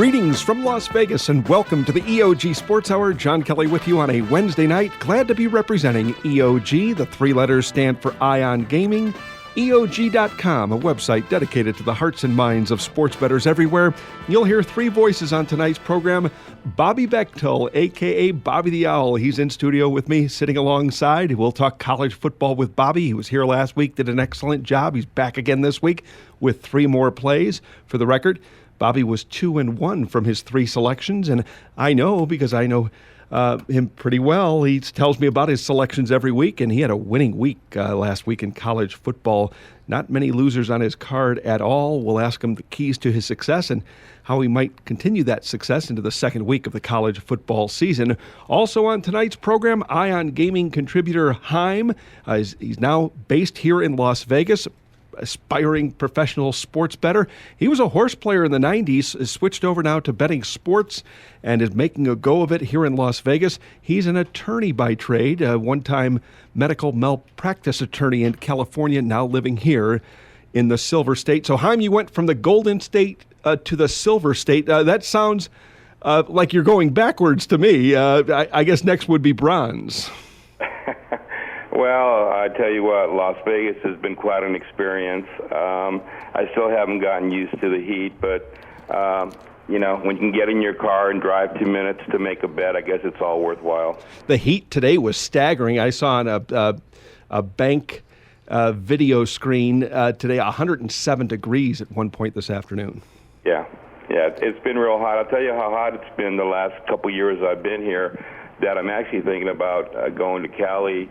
Greetings from Las Vegas and welcome to the EOG Sports Hour. John Kelly with you on a Wednesday night. Glad to be representing EOG. The three letters stand for Ion Gaming. EOG.com, a website dedicated to the hearts and minds of sports bettors everywhere. You'll hear three voices on tonight's program. Bobby Beghtel, a.k.a. Bobby the Owl. He's in studio with me, sitting alongside. We'll talk college football with Bobby. He was here last week, did an excellent job. He's back again this week with three more plays. For the record, Bobby was 2-1 from his three selections, and I know because I know him pretty well. He tells me about his selections every week, and he had a winning week last week in college football. Not many losers on his card at all. We'll ask him the keys to his success and how he might continue that success into the second week of the college football season. Also on tonight's program, Ion Gaming contributor HEIM. He's now based here in Las Vegas, aspiring professional sports bettor. He was a horse player in the 90s, has switched over now to betting sports, and is making a go of it here in Las Vegas. He's an attorney by trade, a one-time medical malpractice attorney in California, now living here in the Silver State. So, HEIM, you went from the Golden State to the Silver State. That sounds like you're going backwards to me. I guess next would be bronze. Well, I tell you what, Las Vegas has been quite an experience. I still haven't gotten used to the heat, but, when you can get in your car and drive 2 minutes to make a bet, I guess it's all worthwhile. The heat today was staggering. I saw on a bank video screen today 107 degrees at one point this afternoon. Yeah, it's been real hot. I'll tell you how hot it's been the last couple years I've been here, that I'm actually thinking about going to Cali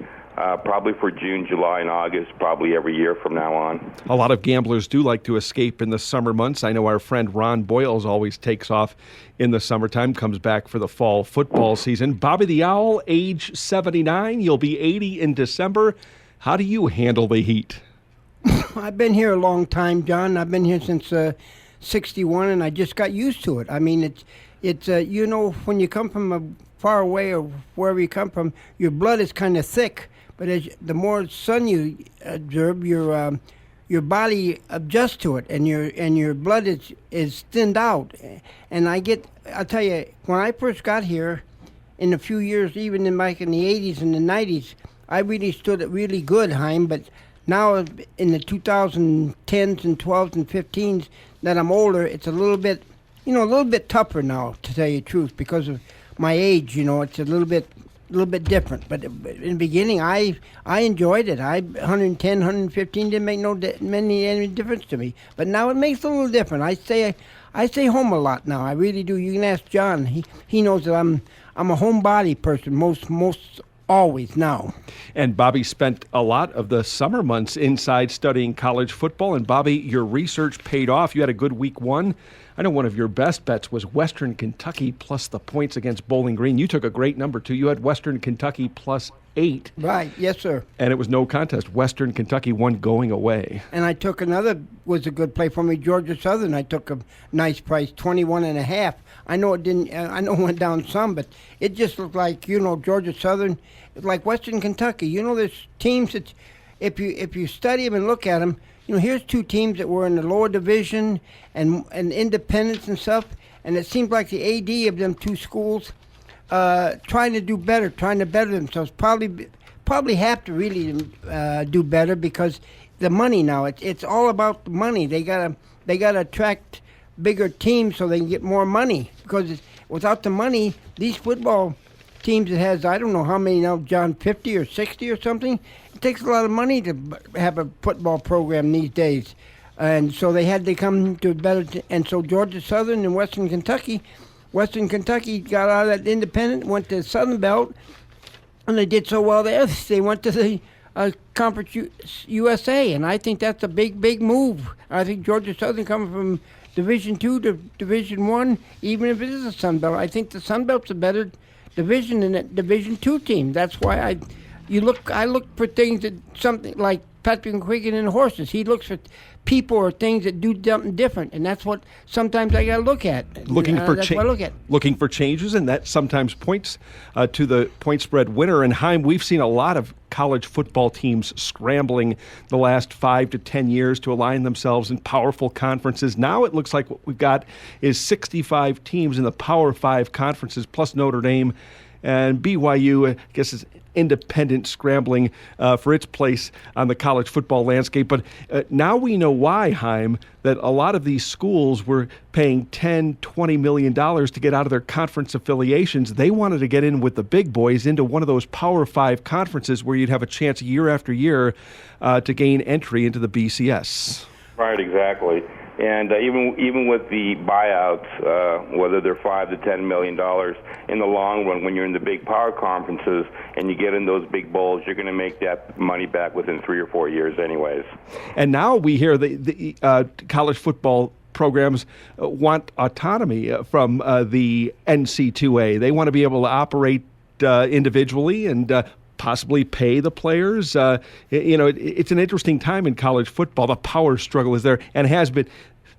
probably for June, July, and August, probably every year from now on. A lot of gamblers do like to escape in the summer months. I know our friend Ron Boyles always takes off in the summertime, comes back for the fall football season. Bobby the Owl, age 79. You'll be 80 in December. How do you handle the heat? I've been here a long time, John. I've been here since 61, and I just got used to it. I mean, it's when you come from far away or wherever you come from, your blood is kind of thick. But the more sun you observe, your body adjusts to it, and your blood is thinned out. And I'll tell you, when I first got here, in a few years, even in the 80s and the 90s, I really stood it really good, HEIM. But now in the 2010s and 12s and 15s that I'm older, it's a little bit tougher now, to tell you the truth, because of my age. It's a little bit different. But in the beginning, I enjoyed it. 110, 115 didn't make any difference to me. But now it makes a little different. I stay home a lot now. I really do. You can ask John. He knows that I'm a homebody person most always now. And Bobby spent a lot of the summer months inside studying college football. And Bobby, your research paid off. You had a good week one. I know one of your best bets was Western Kentucky plus the points against Bowling Green. You took a great number, too. You had Western Kentucky plus 8. Right, yes, sir. And it was no contest. Western Kentucky won going away. And I took was a good play for me, Georgia Southern. I took a nice price, 21.5. I know it went down some, but it just looked like, Georgia Southern, like Western Kentucky. There's teams that, if you study them and look at them, here's two teams that were in the lower division and independents and stuff, and it seems like the AD of them two schools trying to better themselves. Probably have to really do better because the money now. It's all about the money. They gotta attract bigger teams so they can get more money. Because without the money, these football teams that has, I don't know how many now, John, 50 or 60 or something. It takes a lot of money to have a football program these days. And so they had to come to a better, and so Georgia Southern and Western Kentucky got out of that independent, went to the Southern Belt, and they did so well there. They went to the Conference USA, and I think that's a big move. I think Georgia Southern coming from Division II to Division I, even if it is a Sun Belt, I think the Sun Belt's a better division than that Division II team. That's why I look for things that something like Patrick McQuiggan in horses. He looks for people or things that do something different, and that's what sometimes I got to look at. That's what I look at. Looking for changes, and that sometimes points to the point spread winner. And HEIM, we've seen a lot of college football teams scrambling the last 5 to 10 years to align themselves in powerful conferences. Now it looks like what we've got is 65 teams in the Power 5 conferences, plus Notre Dame. And BYU, I guess, is independent, scrambling for its place on the college football landscape. But now we know why, HEIM, that a lot of these schools were paying $10, $20 million to get out of their conference affiliations. They wanted to get in with the big boys into one of those Power 5 conferences where you'd have a chance year after year to gain entry into the BCS. Right, exactly. And even with the buyouts, whether they're $5 to $10 million, in the long run, when you're in the big power conferences and you get in those big bowls, you're going to make that money back within 3 or 4 years, anyways. And now we hear the college football programs want autonomy from the NC2A. They want to be able to operate individually and possibly pay the players. It's an interesting time in college football. The power struggle is there and has been.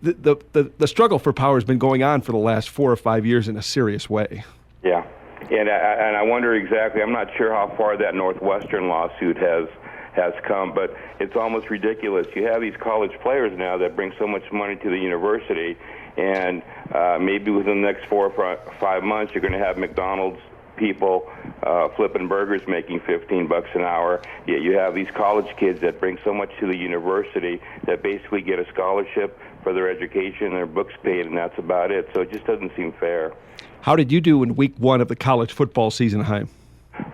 The struggle for power has been going on for the last 4 or 5 years in a serious way. Yeah, and I wonder exactly. I'm not sure how far that Northwestern lawsuit has come, but it's almost ridiculous. You have these college players now that bring so much money to the university, and maybe within the next 4 or 5 months, you're going to have McDonald's people flipping burgers making $15 an hour. Yet you have these college kids that bring so much to the university that basically get a scholarship for their education, their books paid, and that's about it. So it just doesn't seem fair. How did you do in week 1 of the college football season, HEIM?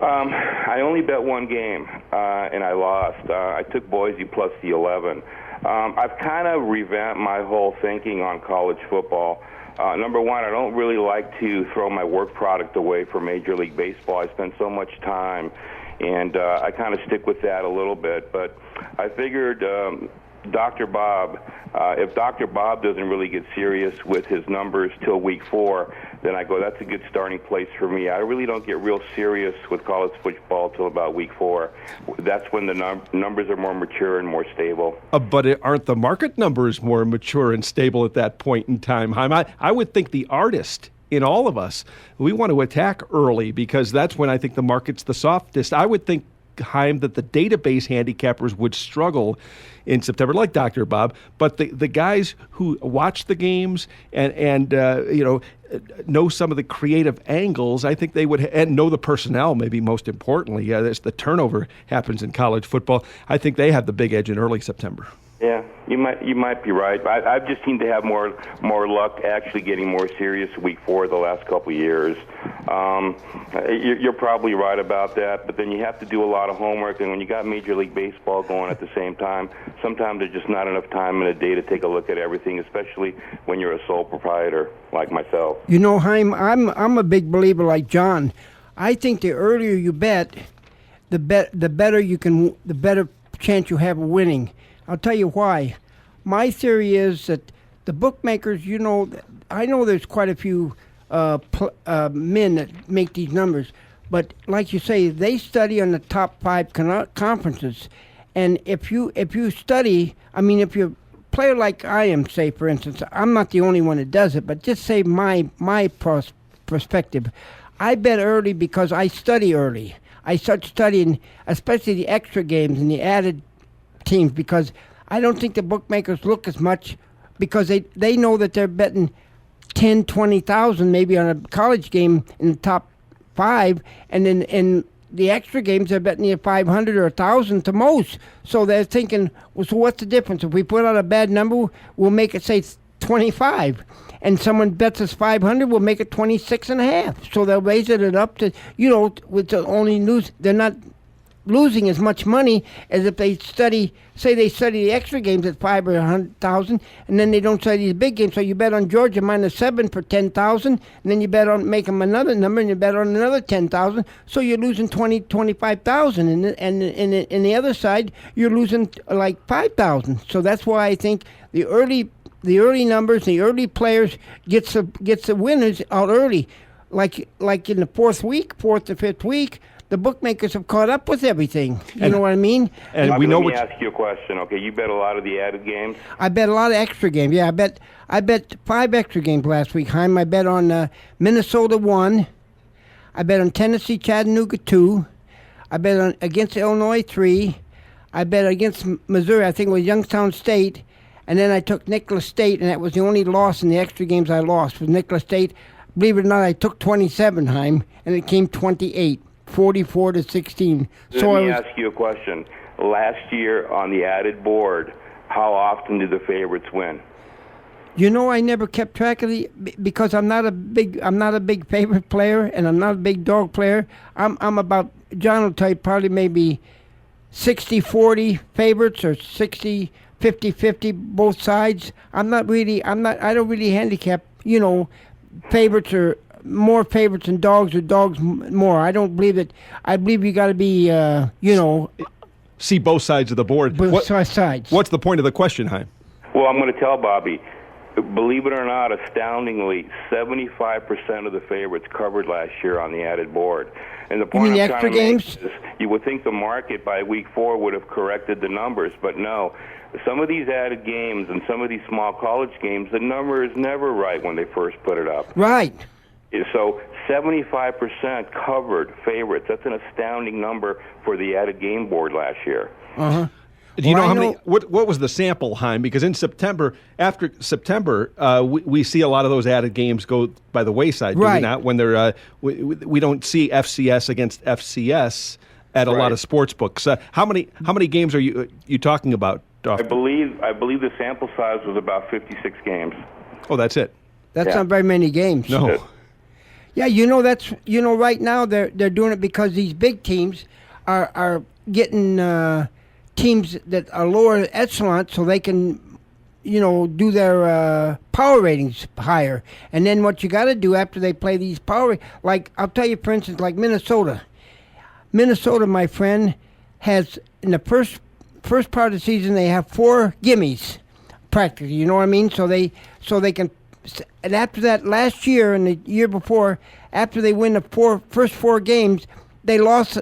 I only bet one game, and I lost. I took Boise plus the 11. I've kind of revamped my whole thinking on college football. Number one, I don't really like to throw my work product away for Major League Baseball. I spend so much time, and I kind of stick with that a little bit. But I figured Dr. Bob, if Dr. Bob doesn't really get serious with his numbers till week 4, then I go, that's a good starting place for me. I really don't get real serious with college football till about week 4. That's when the numbers are more mature and more stable. But aren't the market numbers more mature and stable at that point in time, HEIM? I would think the artist in all of us, we want to attack early because that's when I think the market's the softest. I would think, HEIM, that the database handicappers would struggle in September, like Dr. Bob, but the guys who watch the games and know some of the creative angles, I think they would, and know the personnel, maybe most importantly. The turnover happens in college football. I think they have the big edge in early September. Yeah, you might be right. I've just seemed to have more luck actually getting more serious week 4 the last couple of years. You're probably right about that, but then you have to do a lot of homework, and when you got Major League Baseball going at the same time, sometimes there's just not enough time in a day to take a look at everything, especially when you're a sole proprietor like myself. You know, HEIM, I'm a big believer like John. I think the earlier you bet, the better chance you have of winning. I'll tell you why. My theory is that the bookmakers, I know there's quite a few men that make these numbers, but like you say, they study on the top 5 conferences. And if you study, if you're a player like I am, say, for instance, I'm not the only one that does it, but just say my perspective. I bet early because I study early. I start studying, especially the extra games and the added teams, because I don't think the bookmakers look as much because they know that they're betting 10, 20,000 maybe on a college game in the top 5, and then in the extra games they're betting you 500 or 1,000 to most. So they're thinking, well, so what's the difference? If we put out a bad number, we'll make it say 25, and someone bets us 500, we'll make it 26.5. So they'll raise it up to, with the only news, they're not losing as much money as if they study the extra games at 5 or 100,000, and then they don't study the big games. So you bet on Georgia -7 for 10,000, and then you bet on make them another number, and you bet on another 10,000. So you're losing 25,000, and in the other side you're losing like 5,000. So that's why I think the early numbers, the early players gets the winners out early, like in the 4th to 5th week. The bookmakers have caught up with everything. You know what I mean? And Bobby, we know let me ask you a question. Okay, you bet a lot of the added games? I bet a lot of extra games. Yeah, I bet 5 extra games last week, HEIM. I bet on Minnesota 1. I bet on Tennessee, Chattanooga 2. I bet against Illinois 3. I bet against Missouri. I think it was Youngstown State. And then I took Nicholas State, and that was the only loss in the extra games I lost was Nicholas State. Believe it or not, I took 27, HEIM, and it came 28, 44-16. Let me ask you a question. Last year on the added board, how often did the favorites win? You know, I never kept track of because I'm not a big favorite player, and I'm not a big dog player. I'm about, John will tell you, probably maybe 60-40 favorites or 50-50 both sides. I don't really handicap, favorites or more favorites than dogs or dogs more. I don't believe it. I believe you got to be, see both sides of the board. Both sides. What's the point of the question, HEIM? Well, I'm going to tell Bobby. Believe it or not, astoundingly, 75% of the favorites covered last year on the added board. And the point I'm trying to make is, you would think the market by week 4 would have corrected the numbers, but no. Some of these added games and some of these small college games, the number is never right when they first put it up. Right. So 75% covered favorites. That's an astounding number for the added game board last year. Uh-huh. Do you know how many? What was the sample, HEIM? Because in September, after September, we see a lot of those added games go by the wayside. Right. Do we not? When they're we don't see FCS against FCS at a lot of sports books. How many games are you talking about? I believe the sample size was about 56 games. Oh, that's it. That's not very many games. No. Yeah, right now they're doing it because these big teams are getting teams that are lower echelon so they can, do their power ratings higher. And then what you got to do after they play these like I'll tell you, for instance, like Minnesota. Minnesota, my friend, has in the first part of the season they have 4 gimmies, practically. You know what I mean? So they can. And after that, last year and the year before, after they win the first 4 games, they lost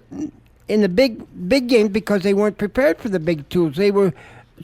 in the big games because they weren't prepared for the big tools. They were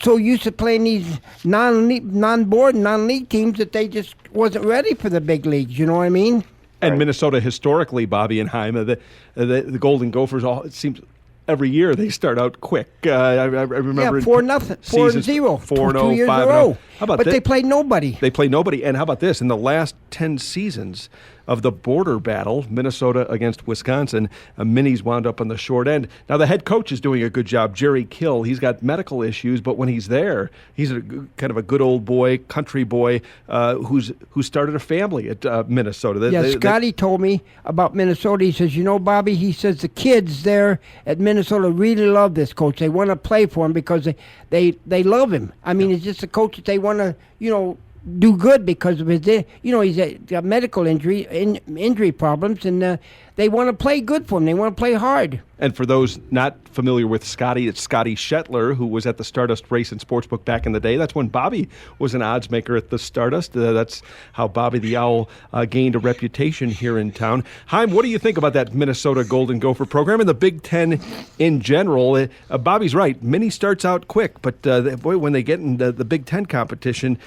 so used to playing these non-board, non-league teams that they just wasn't ready for the big leagues. You know what I mean? And Minnesota historically, Bobby and HEIM, the Golden Gophers, it seems every year they start out quick. I remember 4-0, 4-0, 2 years 5-0. in a row. How about but they played nobody. They played nobody. And how about this? In the last 10 seasons of the border battle, Minnesota against Wisconsin, Minnie's wound up on the short end. Now, the head coach is doing a good job, Jerry Kill. He's got medical issues, but when he's there, he's kind of a good old boy, country boy, who started a family at Minnesota. Scotty told me about Minnesota. He says, Bobby, he says the kids there at Minnesota really love this coach. They want to play for him because they love him. I mean, it's just a coach that they want to, do good because of his, he's got medical injury problems, and they want to play good for him. They want to play hard. And for those not familiar with Scotty, it's Scotty Shetler, who was at the Stardust Race and Sportsbook back in the day. That's when Bobby was an odds maker at the Stardust. That's how Bobby the Owl gained a reputation here in town. HEIM, what do you think about that Minnesota Golden Gopher program and the Big Ten in general? Bobby's right. Minnie starts out quick, but boy, when they get into the Big Ten competition,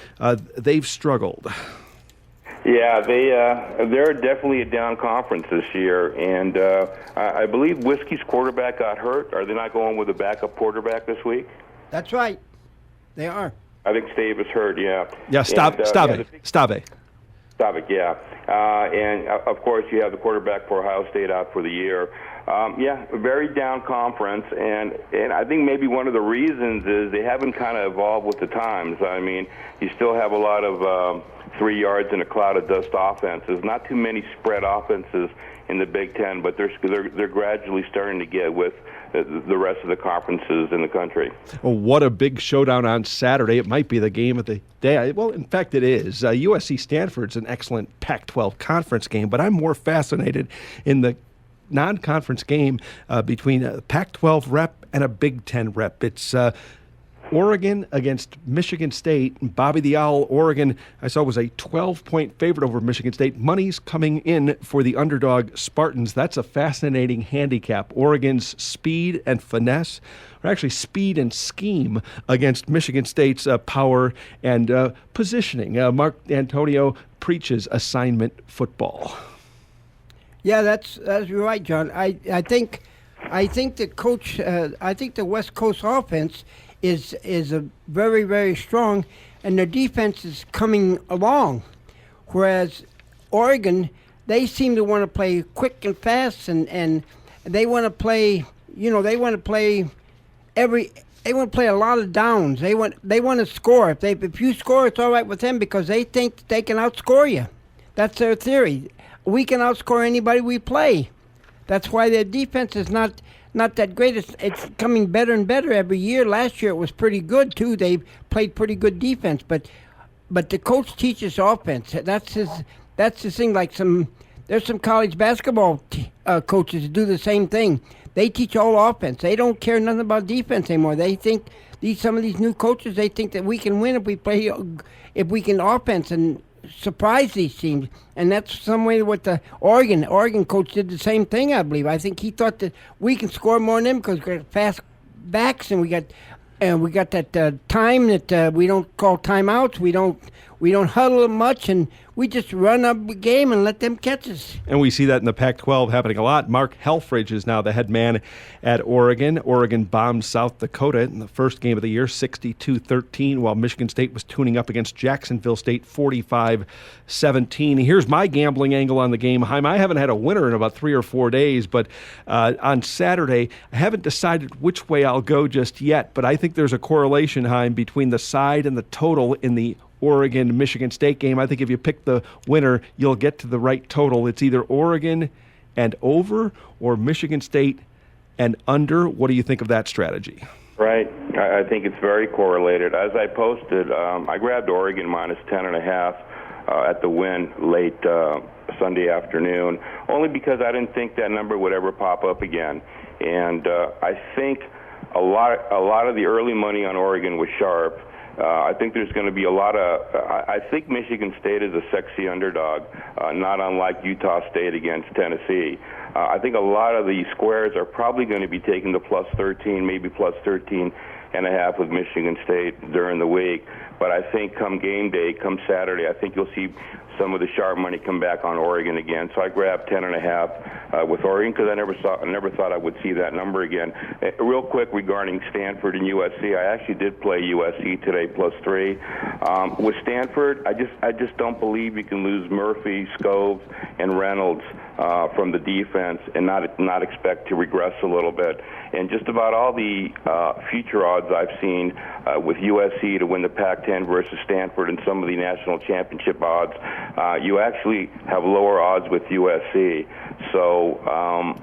they've struggled. Yeah, they're definitely a down conference this year, and I believe Whiskey's quarterback got hurt. Are they not going with a backup quarterback this week? That's right. They are. I think Stave is hurt, yeah. Yeah, Stave, yeah. And, of course, you have the quarterback for Ohio State out for the year. A very down conference, and I think maybe one of the reasons is they haven't kind of evolved with the times. I mean, you still have a lot of 3 yards in a cloud of dust offenses. Not too many spread offenses in the Big Ten, but they're gradually starting to get with the rest of the conferences in the country. Well, what a big showdown on Saturday. It might be the game of the day. Well, in fact, it is. USC Stanford's an excellent Pac-12 conference game, but I'm more fascinated in the non-conference game between a Pac-12 rep and a Big Ten rep. It's Oregon against Michigan State. Bobby the Owl, Oregon, I saw was a 12-point favorite over Michigan State. Money's coming in for the underdog Spartans. That's a fascinating handicap. Oregon's speed and finesse, or actually speed and scheme against Michigan State's power and positioning. Mark Antonio preaches assignment football. Yeah, that's right, John. I think I think the coach. I think the West Coast offense is a very, very strong, and their defense is coming along. Whereas Oregon, they seem to want to play quick and fast, and they want to play. They want to play They want to play a lot of downs. They want to score. If you score, it's all right with them because they think they can outscore you. That's their theory. We can outscore anybody we play. That's why their defense is not that great. It's coming better and better every year. Last year it was pretty good too. They played pretty good defense, but the coach teaches offense. That's the thing. Like there's some college basketball coaches who do the same thing. They teach all offense. They don't care nothing about defense anymore. They think some of these new coaches, they think that we can win if we can offense and surprise these teams. And that's some way what the Oregon coach did the same thing, I believe. I think he thought that we can score more than them because we got fast backs and we got that time that we don't call timeouts. We don't huddle much, and we just run up the game and let them catch us. And we see that in the Pac-12 happening a lot. Mark Helfrich is now the head man at Oregon. Oregon bombed South Dakota in the first game of the year, 62-13, while Michigan State was tuning up against Jacksonville State, 45-17. Here's my gambling angle on the game. HEIM, I haven't had a winner in about 3 or 4 days, but on Saturday, I haven't decided which way I'll go just yet, but I think there's a correlation, HEIM, between the side and the total in the Oregon-Michigan State game. I think if you pick the winner, you'll get to the right total. It's either Oregon and over or Michigan State and under. What do you think of that strategy? Right. I think it's very correlated. As I posted, I grabbed Oregon minus 10.5 at the win late Sunday afternoon, only because I didn't think that number would ever pop up again. And I think a lot of the early money on Oregon was sharp. I think there's going to be a lot of I think Michigan State is a sexy underdog, not unlike Utah State against Tennessee. I think a lot of the squares are probably going to be taking the plus 13, maybe plus 13.5 with Michigan State during the week. But I think come game day, come Saturday, I think you'll see some of the sharp money come back on Oregon again. So I grabbed 10.5 with Oregon because I never thought I would see that number again. Real quick regarding Stanford and USC, I actually did play USC today plus 3. With Stanford, I just don't believe you can lose Murphy, Scove, and Reynolds from the defense and not expect to regress a little bit. And just about all the future odds I've seen with USC to win the Pac-10 versus Stanford and some of the national championship odds, you actually have lower odds with USC. So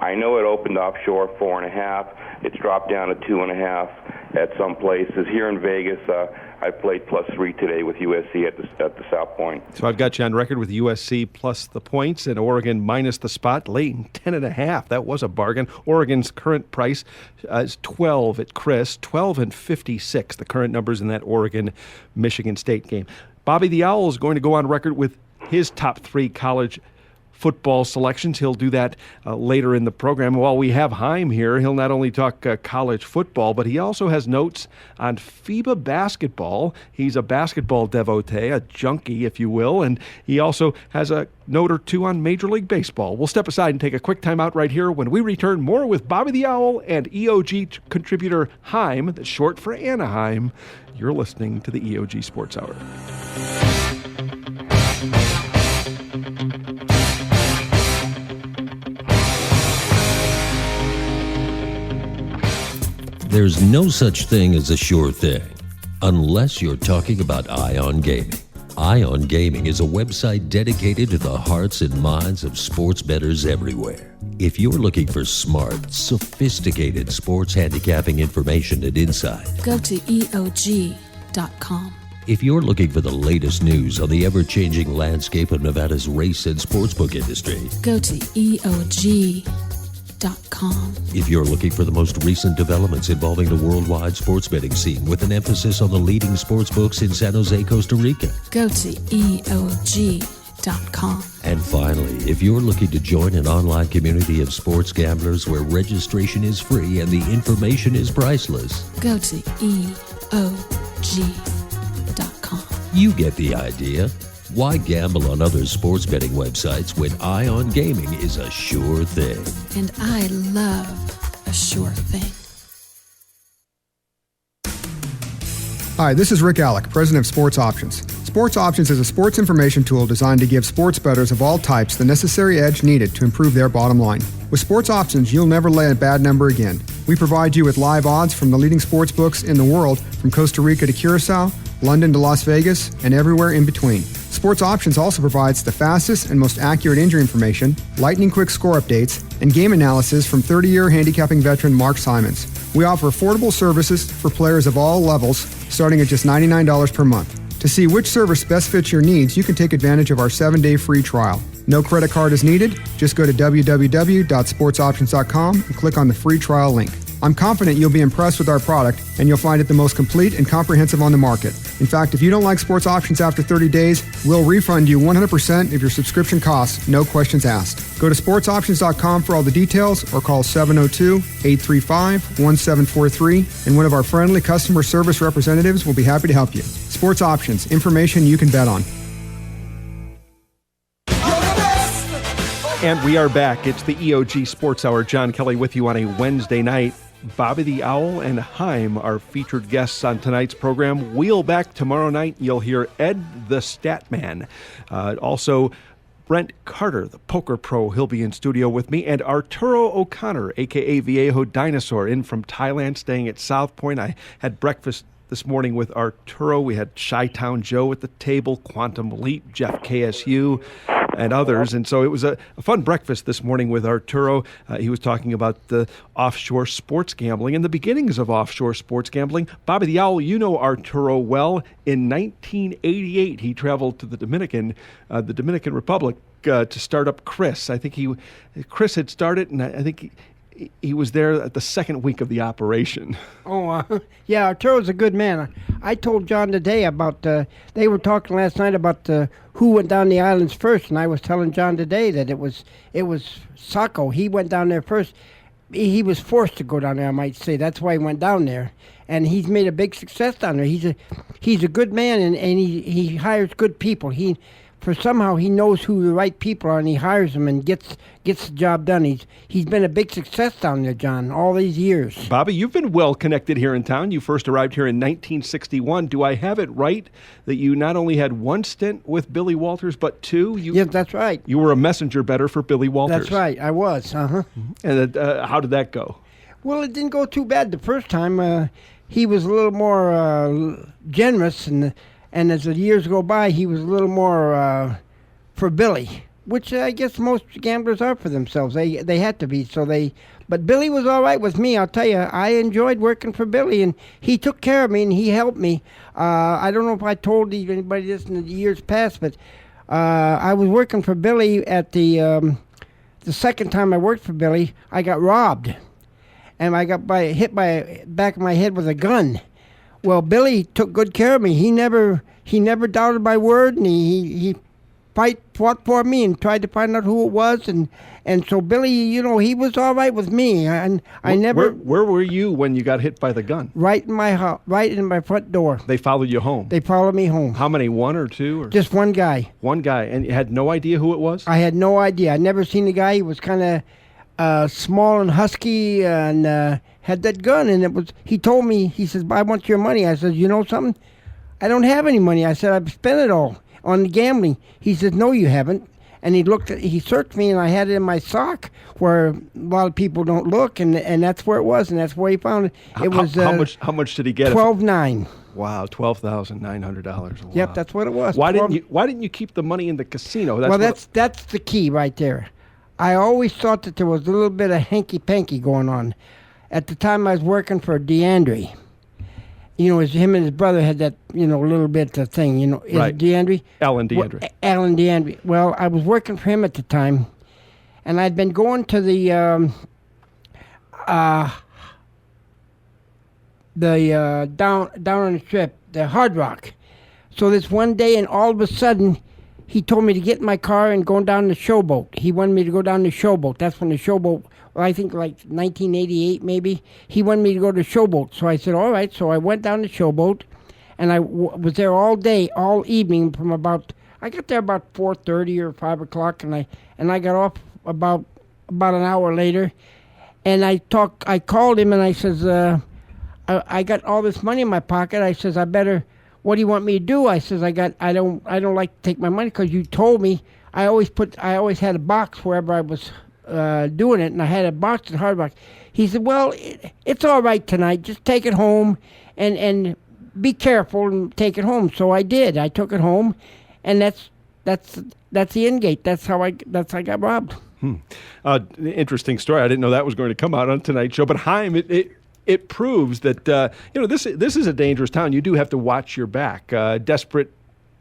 I know it opened offshore 4.5. It's dropped down to 2.5 at some places. Here in Vegas, I played plus 3 today with USC at the South Point. So I've got you on record with USC plus the points and Oregon minus the spot. Leighton, 10.5. That was a bargain. Oregon's current price is 12 at Chris, 12-56. The current numbers in that Oregon-Michigan State game. Bobby the Owl is going to go on record with his top 3 college football selections. He'll do that later in the program. While we have HEIM here, he'll not only talk college football, but he also has notes on FIBA basketball. He's a basketball devotee, a junkie, if you will, and he also has a note or two on Major League Baseball. We'll step aside and take a quick time out right here. When we return, more with Bobby the Owl and EOG contributor HEIM, that's short for Anaheim. You're listening to the EOG Sports Hour. There's no such thing as a sure thing, unless you're talking about Ion Gaming. Ion Gaming is a website dedicated to the hearts and minds of sports bettors everywhere. If you're looking for smart, sophisticated sports handicapping information and insight, go to EOG.com. If you're looking for the latest news on the ever-changing landscape of Nevada's race and sportsbook industry, go to EOG.com. If you're looking for the most recent developments involving the worldwide sports betting scene with an emphasis on the leading sports books in San Jose, Costa Rica, go to EOG.com. And finally, if you're looking to join an online community of sports gamblers where registration is free and the information is priceless, go to EOG.com. You get the idea. Why gamble on other sports betting websites when Ion Gaming is a sure thing? And I love a a sure thing. Hi, this is Rick Alec, President of Sports Options. Sports Options is a sports information tool designed to give sports bettors of all types the necessary edge needed to improve their bottom line. With Sports Options, you'll never lay a bad number again. We provide you with live odds from the leading sports books in the world, from Costa Rica to Curacao, London to Las Vegas, and everywhere in between. Sports Options also provides the fastest and most accurate injury information, lightning-quick score updates, and game analysis from 30-year handicapping veteran Mark Simons. We offer affordable services for players of all levels, starting at just $99 per month. To see which service best fits your needs, you can take advantage of our 7-day free trial. No credit card is needed. Just go to www.sportsoptions.com and click on the free trial link. I'm confident you'll be impressed with our product, and you'll find it the most complete and comprehensive on the market. In fact, if you don't like Sports Options after 30 days, we'll refund you 100% of your subscription costs, no questions asked. Go to sportsoptions.com for all the details, or call 702-835-1743, and one of our friendly customer service representatives will be happy to help you. Sports Options, information you can bet on. And we are back. It's the EOG Sports Hour. John Kelly with you on a Wednesday night. Bobby the Owl and HEIM are featured guests on tonight's program. We'll back tomorrow night. You'll hear Ed the Statman. Also, Brent Carter, the poker pro. He'll be in studio with me. And Arturo O'Connor, a.k.a. Viejo Dinosaur, in from Thailand, staying at South Point. I had breakfast this morning with Arturo. We had Chi-Town Joe at the table, Quantum Leap, Jeff KSU, and others. And so it was a fun breakfast this morning with Arturo. He was talking about the offshore sports gambling and the beginnings of offshore sports gambling. Bobby the Owl, you know Arturo well. In 1988, he traveled to the Dominican Republic to start up Chris. I think Chris had started, and I think he was there at the second week of the operation. Yeah, Arturo's a good man. I told John today about, they were talking last night about who went down the islands first, and I was telling John today that it was Sacco. He went down there first. He was forced to go down there, I might say. That's why he went down there. And he's made a big success down there. He's a good man, and he hires good people. Somehow he knows who the right people are, and he hires them and gets the job done. He's been a big success down there, John, all these years. Bobby, you've been well connected here in town. You first arrived here in 1961. Do I have it right that you not only had one stint with Billy Walters, but two? Yes, that's right. You were a messenger better for Billy Walters. That's right, I was. And how did that go? Well, it didn't go too bad the first time. He was a little more generous, and as the years go by, he was a little more for Billy, which I guess most gamblers are for themselves. They had to be. But Billy was all right with me. I'll tell you, I enjoyed working for Billy, and he took care of me and he helped me. I don't know if I told anybody this in the years past, but I was working for Billy at the second time I worked for Billy. I got robbed, and I got hit by back of my head with a gun. Well, Billy took good care of me. He never doubted my word, and he fought for me and tried to find out who it was, and so Billy, he was all right with me. And I never. Where were you when you got hit by the gun? Right in my house, right in my front door. They followed you home. They followed me home. How many? One or two? Or? Just one guy. One guy, and you had no idea who it was? I had no idea. I'd never seen the guy. He was kind of small and husky, and had that gun, and he told me, he says, I want your money. I said, you know something? I don't have any money. I said, I've spent it all on the gambling. He said, no, you haven't. And he searched me, and I had it in my sock where a lot of people don't look, and that's where it was, and that's where he found it. How much did he get? $12,900. Wow, $12,900. Wow. Yep, that's what it was. Why didn't you keep the money in the casino? That's the key right there. I always thought that there was a little bit of hanky-panky going on. At the time, I was working for DeAndre. Him and his brother had that, little bit of thing. Right. DeAndre? Alan DeAndre. Well, Alan DeAndre. Well, I was working for him at the time, and I'd been going to the down on the strip, the Hard Rock. So this one day, and all of a sudden, he told me to get in my car and go down the Showboat. He wanted me to go down the Showboat. That's when the Showboat, I think like 1988 maybe. He wanted me to go to Showboat. So I said, all right. So I went down the Showboat, and I was there all day, all evening I got there about 4:30 or 5 o'clock, and I got off about an hour later. And I called him and I says, I got all this money in my pocket. I says, what do you want me to do? I says, I don't like to take my money because you told me I always had a box wherever I was doing it, and I had a box and hard box. He said, well, it's all right tonight. Just take it home and be careful and take it home. So I did. I took it home, and that's the end gate. That's how I got robbed. Interesting story. I didn't know that was going to come out on tonight's show. But HEIM, it proves that this is a dangerous town. You do have to watch your back. Desperate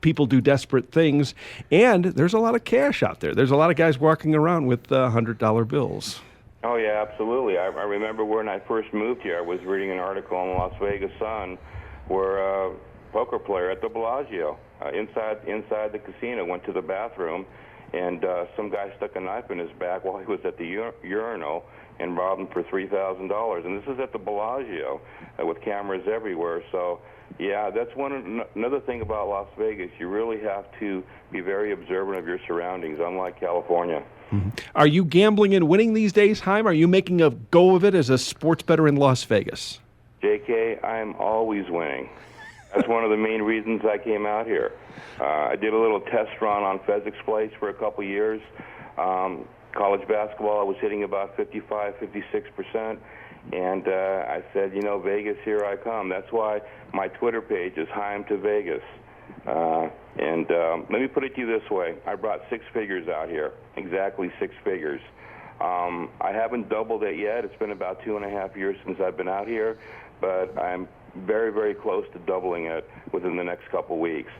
people do desperate things, and there's a lot of cash out there. There's a lot of guys walking around with $100 bills. Oh, yeah, absolutely. I remember when I first moved here, I was reading an article in the Las Vegas Sun where a poker player at the Bellagio, inside the casino, went to the bathroom, and some guy stuck a knife in his back while he was at the urinal and robbed him for $3,000. And this is at the Bellagio with cameras everywhere. So, yeah, that's another thing about Las Vegas. You really have to be very observant of your surroundings, unlike California. Mm-hmm. Are you gambling and winning these days, HEIM? Are you making a go of it as a sports bettor in Las Vegas? JK, I'm always winning. That's one of the main reasons I came out here. I did a little test run on Pheasants Place for a couple years. College basketball, I was hitting about 55, 56%. And I said, Vegas, here I come. That's why my Twitter page is HEIM to Vegas. Let me put it to you this way. I brought 6 figures out here, exactly 6 figures. I haven't doubled it yet. It's been about 2.5 years since I've been out here, but I'm very, very close to doubling it within the next couple weeks.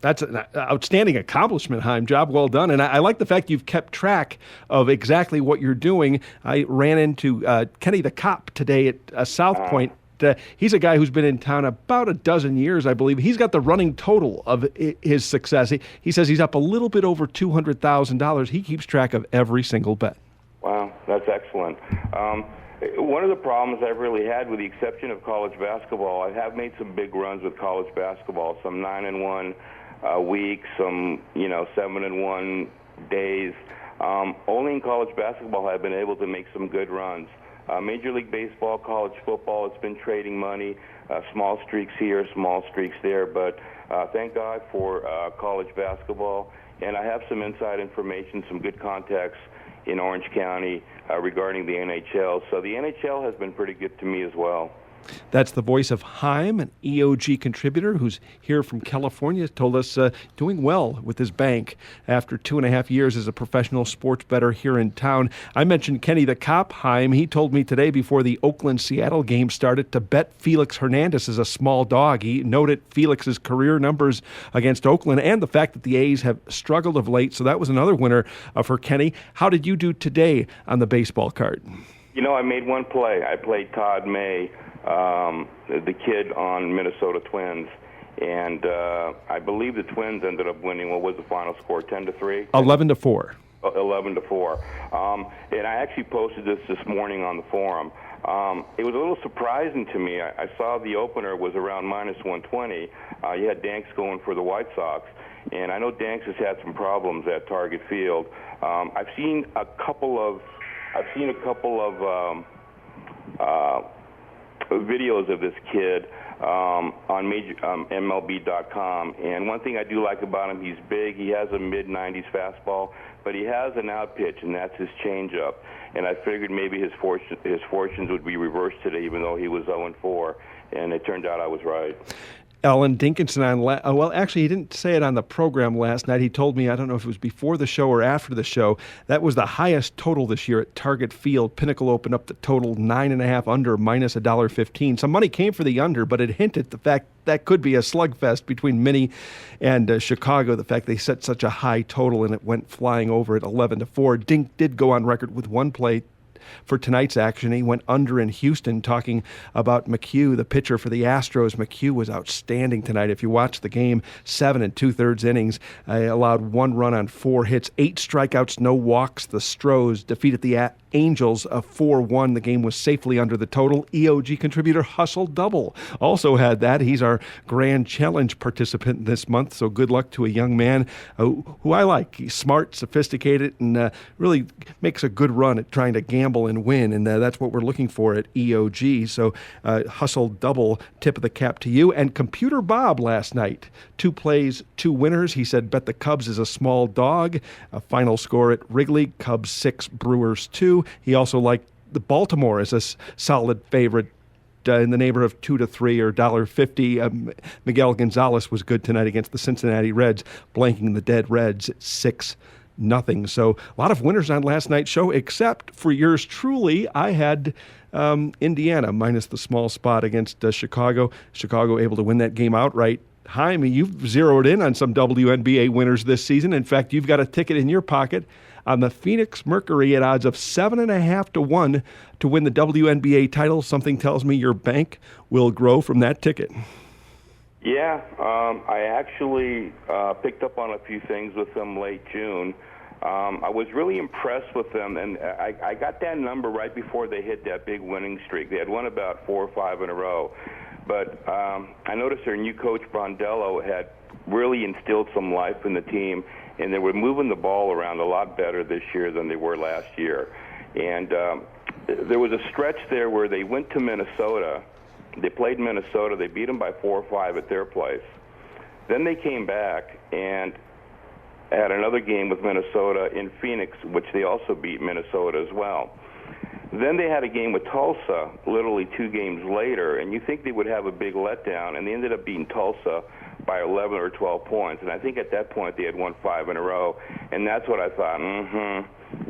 That's an outstanding accomplishment, HEIM. Job well done. And I like the fact you've kept track of exactly what you're doing. I ran into Kenny the Cop today at South Point. He's a guy who's been in town about a dozen years, I believe. He's got the running total of his success. He says he's up a little bit over $200,000. He keeps track of every single bet. Wow, that's excellent. One of the problems I've really had, with the exception of college basketball, I have made some big runs with college basketball, some 9-1 weeks, some 7-1 days. Only in college basketball have I been able to make some good runs. Major League Baseball, college football, it's been trading money, small streaks here, small streaks there, but thank God for college basketball. And I have some inside information, some good contacts in Orange County regarding the NHL. So the NHL has been pretty good to me as well. That's the voice of HEIM, an EOG contributor who's here from California, told us doing well with his bank after 2.5 years as a professional sports bettor here in town. I mentioned Kenny the Cop, HEIM. He told me today before the Oakland-Seattle game started to bet Felix Hernandez as a small dog. He noted Felix's career numbers against Oakland and the fact that the A's have struggled of late, so that was another winner for Kenny. How did you do today on the baseball card? I made one play. I played Todd May, the kid on Minnesota Twins, and I believe the Twins ended up winning. What was the final score? 10-3. 11-4. 11-4. And I actually posted this morning on the forum. It was a little surprising to me. I saw the opener was around -120. You had Danks going for the White Sox, and I know Danks has had some problems at Target Field. I've seen a couple of videos of this kid on MLB.com, and one thing I do like about him, he's big, he has a mid-90s fastball, but he has an out pitch, and that's his changeup. And I figured maybe his fortunes would be reversed today, even though he was 0-4, and it turned out I was right. Alan Dinkinson well, actually, he didn't say it on the program last night. He told me, I don't know if it was before the show or after the show, that was the highest total this year at Target Field. Pinnacle opened up the total 9.5 under, minus $1.15. Some money came for the under, but it hinted the fact that could be a slugfest between Minnie and Chicago, the fact they set such a high total and it went flying over at 11-4. Dink did go on record with one play for tonight's action. He went under in Houston, talking about McHugh, the pitcher for the Astros. McHugh was outstanding tonight. If you watch the game, 7 2/3 innings, allowed 1 run on 4 hits, 8 strikeouts, no walks. The Stros defeated the Angels 4-1. The game was safely under the total. EOG contributor Hustle Double also had that. He's our Grand Challenge participant this month, so good luck to a young man who I like. He's smart, sophisticated, and really makes a good run at trying to gamble gamble and win, and that's what we're looking for at EOG. So hustle double tip of the cap to you. And Computer Bob last night, 2 plays, 2 winners. He said bet the Cubs as a small dog. A final score at Wrigley, Cubs 6, Brewers 2. He also liked the Baltimore as a solid favorite in the neighborhood of 2 to 3 or $1.50. Miguel Gonzalez was good tonight against the Cincinnati Reds, blanking the dead Reds at 6-0. So a lot of winners on last night's show, except for yours truly. I had Indiana minus the small spot against Chicago. Chicago able to win that game outright. HEIM, you've zeroed in on some WNBA winners this season. In fact, you've got a ticket in your pocket on the Phoenix Mercury at odds of 7.5 to 1 to win the WNBA title. Something tells me your bank will grow from that ticket. Yeah, I actually picked up on a few things with them late June. I was really impressed with them, and I got that number right before they hit that big winning streak. They had won about 4 or 5 in a row. But I noticed their new coach, Brondello, had really instilled some life in the team, and they were moving the ball around a lot better this year than they were last year. And there was a stretch there where they went to Minnesota. They played Minnesota. They beat them by 4 or 5 at their place. Then they came back and had another game with Minnesota in Phoenix, which they also beat Minnesota as well. Then they had a game with Tulsa literally 2 games later, and you think they would have a big letdown, and they ended up beating Tulsa by 11 or 12 points. And I think at that point they had won 5 in a row, and that's what I thought,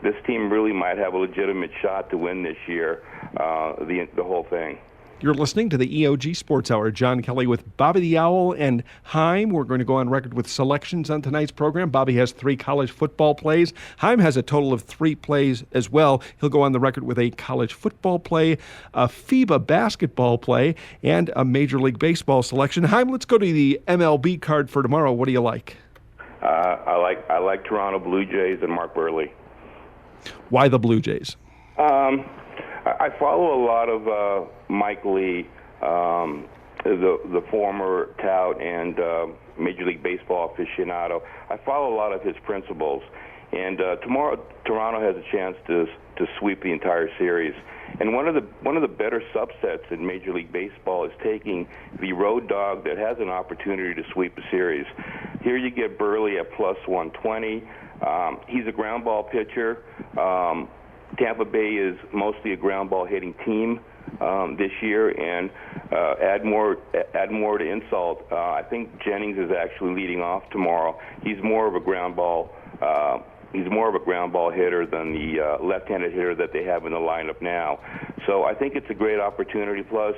this team really might have a legitimate shot to win this year, the whole thing. You're listening to the EOG Sports Hour. John Kelly with Bobby the Owl and HEIM. We're going to go on record with selections on tonight's program. Bobby has 3 college football plays. HEIM has a total of 3 plays as well. He'll go on the record with a college football play, a FIBA basketball play, and a Major League Baseball selection. HEIM, let's go to the MLB card for tomorrow. What do you like? I like Toronto Blue Jays and Mark Burley. Why the Blue Jays? I follow a lot of Mike Lee, the former tout and Major League Baseball aficionado. I follow a lot of his principles, and tomorrow Toronto has a chance to sweep the entire series. And one of the better subsets in Major League Baseball is taking the road dog that has an opportunity to sweep a series. Here you get Burley at plus 120. He's a ground ball pitcher. Tampa Bay is mostly a ground ball hitting team this year, and add more to insult. I think Jennings is actually leading off tomorrow. He's more of a ground ball. He's more of a ground ball hitter than the left-handed hitter that they have in the lineup now. So I think it's a great opportunity. Plus,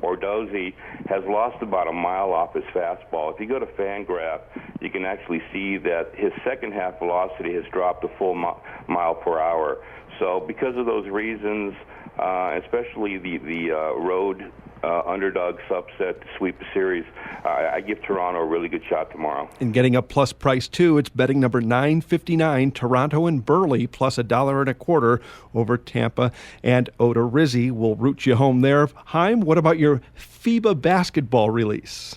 Ordozzi has lost about a mile off his fastball. If you go to Fangraph, you can actually see that his second-half velocity has dropped a full mile per hour. So because of those reasons, especially the road underdog subset to sweep the series, I give Toronto a really good shot tomorrow. And getting up plus price too, it's betting number 959, Toronto and Burley, plus $1.25 over Tampa and Odorizzi. Will root you home there. HEIM, what about your FIBA basketball release?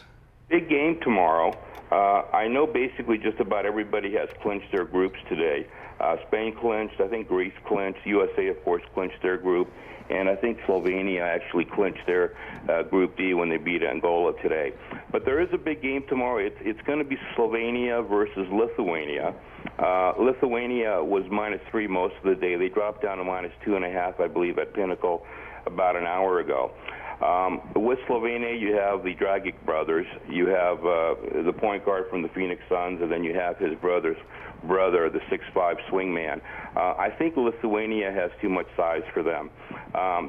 Big game tomorrow. I know basically just about everybody has clinched their groups today. Spain clinched, I think Greece clinched, USA, of course, clinched their group, and I think Slovenia actually clinched their Group D when they beat Angola today. But there is a big game tomorrow. It's going to be Slovenia versus Lithuania. Lithuania was -3 most of the day. They dropped down to -2.5, I believe, at Pinnacle about an hour ago. With Slovenia, you have the Dragic brothers. You have the point guard from the Phoenix Suns, and then you have his brother, the 6'5" swingman. I think Lithuania has too much size for them.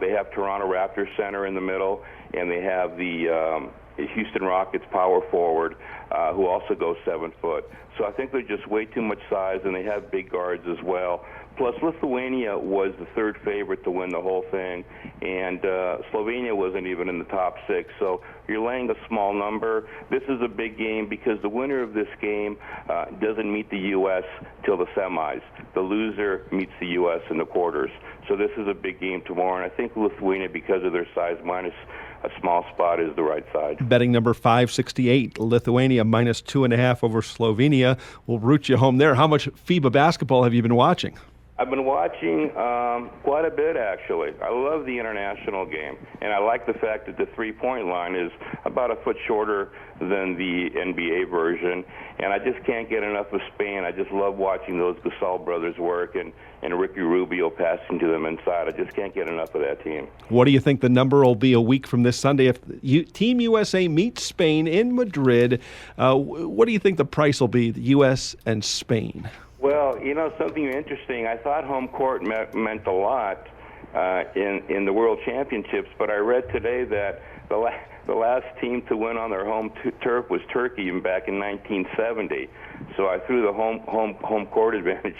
They have Toronto Raptors center in the middle, and they have the Houston Rockets power forward, who also goes 7 foot. So I think they're just way too much size, and they have big guards as well. Plus, Lithuania was the 3rd favorite to win the whole thing, and Slovenia wasn't even in the top 6. So you're laying a small number. This is a big game because the winner of this game doesn't meet the U.S. till the semis. The loser meets the U.S. in the quarters. So this is a big game tomorrow, and I think Lithuania, because of their size, minus a small spot is the right side. Betting number 568, Lithuania -2.5 over Slovenia. Will root you home there. How much FIBA basketball have you been watching? I've been watching quite a bit, actually. I love the international game, and I like the fact that the three-point line is about a foot shorter than the NBA version, and I just can't get enough of Spain. I just love watching those Gasol brothers work and Ricky Rubio passing to them inside. I just can't get enough of that team. What do you think the number will be a week from this Sunday if Team USA meets Spain in Madrid? What do you think the price will be, the U.S. and Spain? Well, something interesting. I thought home court meant a lot in the World Championships, but I read today that the last team to win on their home turf was Turkey back in 1970. So I threw the home court advantage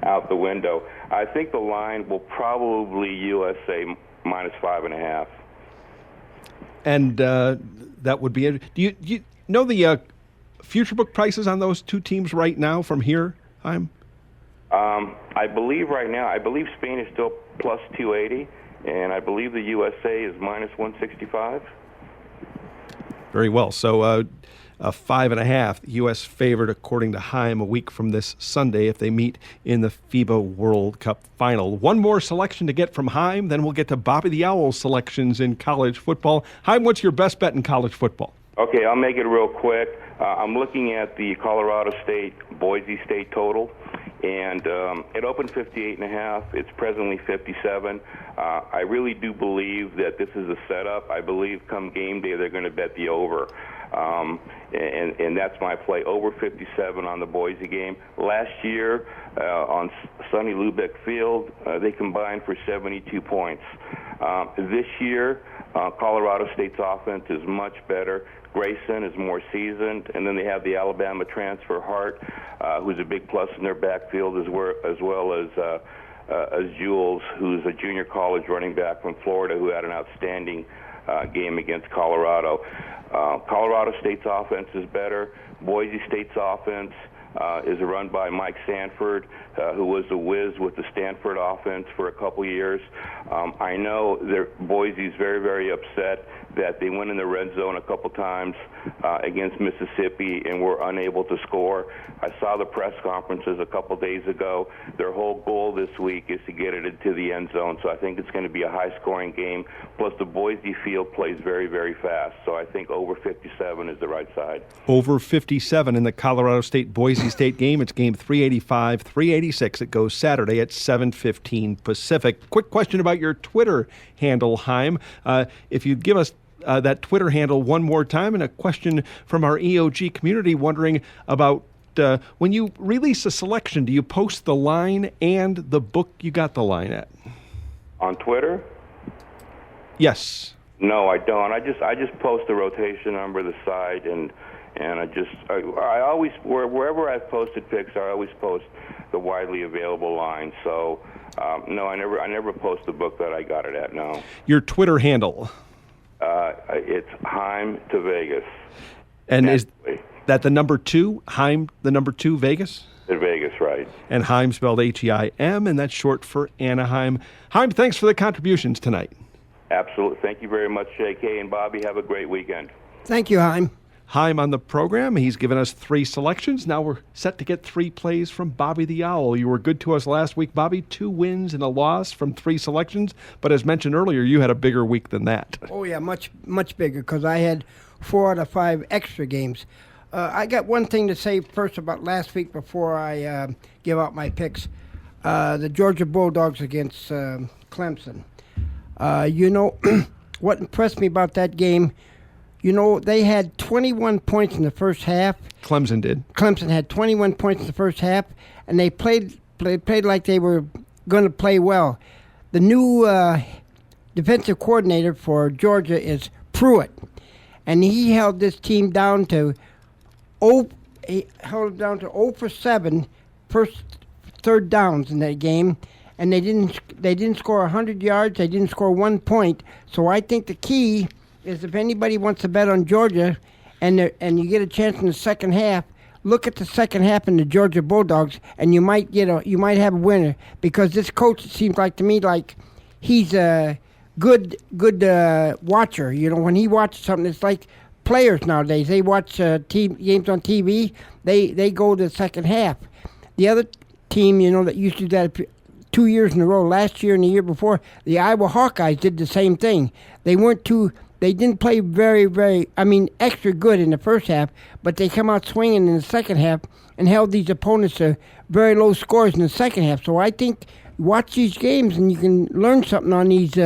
out the window. I think the line will probably USA minus 5.5. And that would be. Do you know the future book prices on those two teams right now from here? I believe right now, Spain is still plus 280, and I believe the USA is minus 165. Very well. So a 5.5, U.S. favored according to HEIM a week from this Sunday if they meet in the FIBA World Cup final. One more selection to get from HEIM, then we'll get to Bobby the Owl's selections in college football. HEIM, what's your best bet in college football? Okay, I'll make it real quick. I'm looking at the Colorado State, Boise State total, and it opened 58.5. It's presently 57. I really do believe that this is a setup. I believe come game day they're going to bet the over. And that's my play, over 57 on the Boise game. Last year on sunny Lubeck Field, they combined for 72 points. This year, Colorado State's offense is much better. Grayson is more seasoned, and then they have the Alabama transfer Hart, who's a big plus in their backfield, as well as Jules, who's a junior college running back from Florida, who had an outstanding game against Colorado. Colorado State's offense is better. Boise State's offense is run by Mike Sanford, who was a whiz with the Stanford offense for a couple years. I know Boise's very, very upset that they went in the red zone a couple times against Mississippi and were unable to score. I saw the press conferences a couple days ago. Their whole goal this week is to get it into the end zone, so I think it's going to be a high-scoring game. Plus, the Boise field plays very, very fast, so I think over 57 is the right side. Over 57 in the Colorado State-Boise State game. It's game 385, 386. It goes Saturday at 7:15 Pacific. Quick question about your Twitter handle, HEIM. If you'd give us that Twitter handle one more time, and a question from our EOG community wondering about when you release a selection, do you post the line and the book you got the line at? On Twitter? Yes. No, I don't. I just post the rotation number, the side, and I always, wherever I've posted picks, I always post the widely available line. So no, I never post the book that I got it at. No. Your Twitter handle? It's HEIM to Vegas. And is that the number 2? HEIM, the number 2, Vegas? In Vegas, right. And HEIM spelled HEIM, and that's short for Anaheim. HEIM, thanks for the contributions tonight. Absolutely. Thank you very much, JK and Bobby. Have a great weekend. Thank you, HEIM. HEIM on the program. He's given us 3 selections. Now we're set to get 3 plays from Bobby the Owl. You were good to us last week, Bobby. 2 wins and a loss from 3 selections. But as mentioned earlier, you had a bigger week than that. Oh, yeah, much bigger, because I had 4 out of 5 extra games. I got one thing to say first about last week before I give out my picks. The Georgia Bulldogs against Clemson. What impressed me about that game, they had 21 points in the first half. Clemson did. Clemson had 21 points in the first half, and they played like they were going to play well. The new defensive coordinator for Georgia is Pruitt, and he held this team down to 0 for 7 first third downs in that game, and they didn't score 100 yards. They didn't score 1 point. So I think the key is, if anybody wants to bet on Georgia, and you get a chance in the second half, look at the second half in the Georgia Bulldogs, and you might have a winner, because this coach, it seems like to me like he's a good watcher. When he watches something, it's like players nowadays. They watch games on TV. They go to the second half. The other team, that used to do that 2 years in a row. Last year and the year before, the Iowa Hawkeyes did the same thing. They didn't play very, extra good in the first half, but they come out swinging in the second half and held these opponents to very low scores in the second half. So I think watch these games and you can learn something on these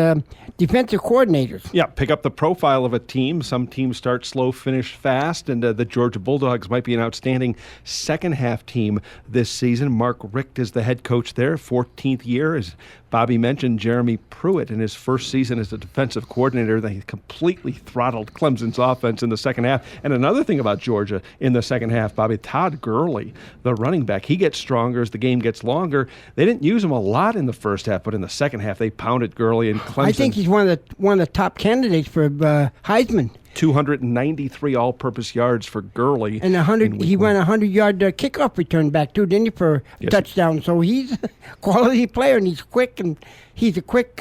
defensive coordinators. Yeah, pick up the profile of a team. Some teams start slow, finish fast, and the Georgia Bulldogs might be an outstanding second-half team this season. Mark Richt is the head coach there, 14th year. As Bobby mentioned, Jeremy Pruitt in his first season as a defensive coordinator, they completely throttled Clemson's offense in the second half. And another thing about Georgia in the second half, Bobby, Todd Gurley, the running back, he gets stronger as the game gets longer. They didn't use him a lot in the first half, but in the second half, they pounded Gurley and Clemson. I think he's one of the top candidates for Heisman. 293 all-purpose yards for Gurley. And he went 100-yard kickoff return back, too, didn't he, for a touchdown. So he's a quality player, and he's quick, and he's a quick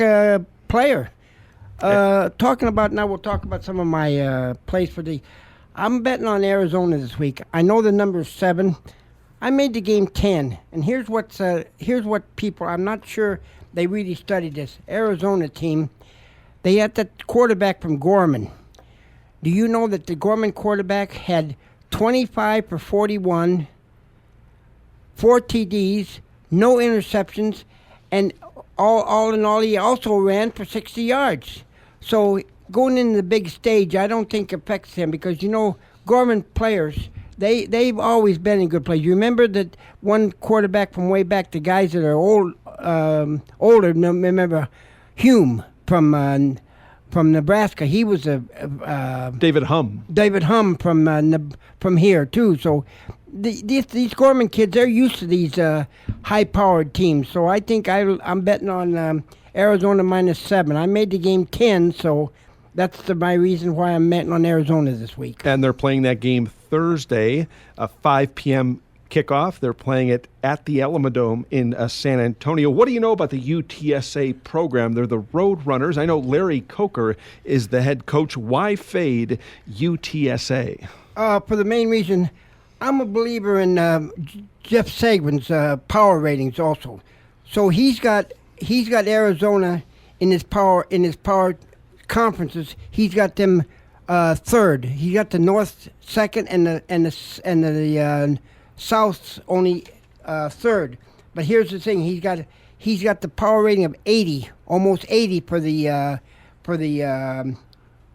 player. We'll talk about some of my plays for the... I'm betting on Arizona this week. I know the number is 7. I made the game 10, and here's what people... I'm not sure they really studied this. Arizona team, they had that quarterback from Gorman. Do you know that the Gorman quarterback had 25 for 41, 4 TDs, no interceptions, and all in all, he also ran for 60 yards. So going into the big stage, I don't think affects him because, Gorman players, they've always been in good play. You remember that one quarterback from way back, the guys that are older, remember HEIM from Nebraska. He was David Hum. David Hum from here too. So these Gorman kids, they're used to these high-powered teams. So I think I'm betting on Arizona -7. I made the game 10, so that's my reason why I'm betting on Arizona this week. And they're playing that game Thursday, a 5 p.m. kickoff. They're playing it at the Alamodome in San Antonio. What do you know about the UTSA program? They're the Road Runners. I know Larry Coker is the head coach. Why fade UTSA? For the main reason, I'm a believer in Jeff Sagan's power ratings also. So he's got Arizona in his power conferences. He's got them third. He got the North second and the South's only third. But here's the thing: he's got the power rating of 80, almost 80 for the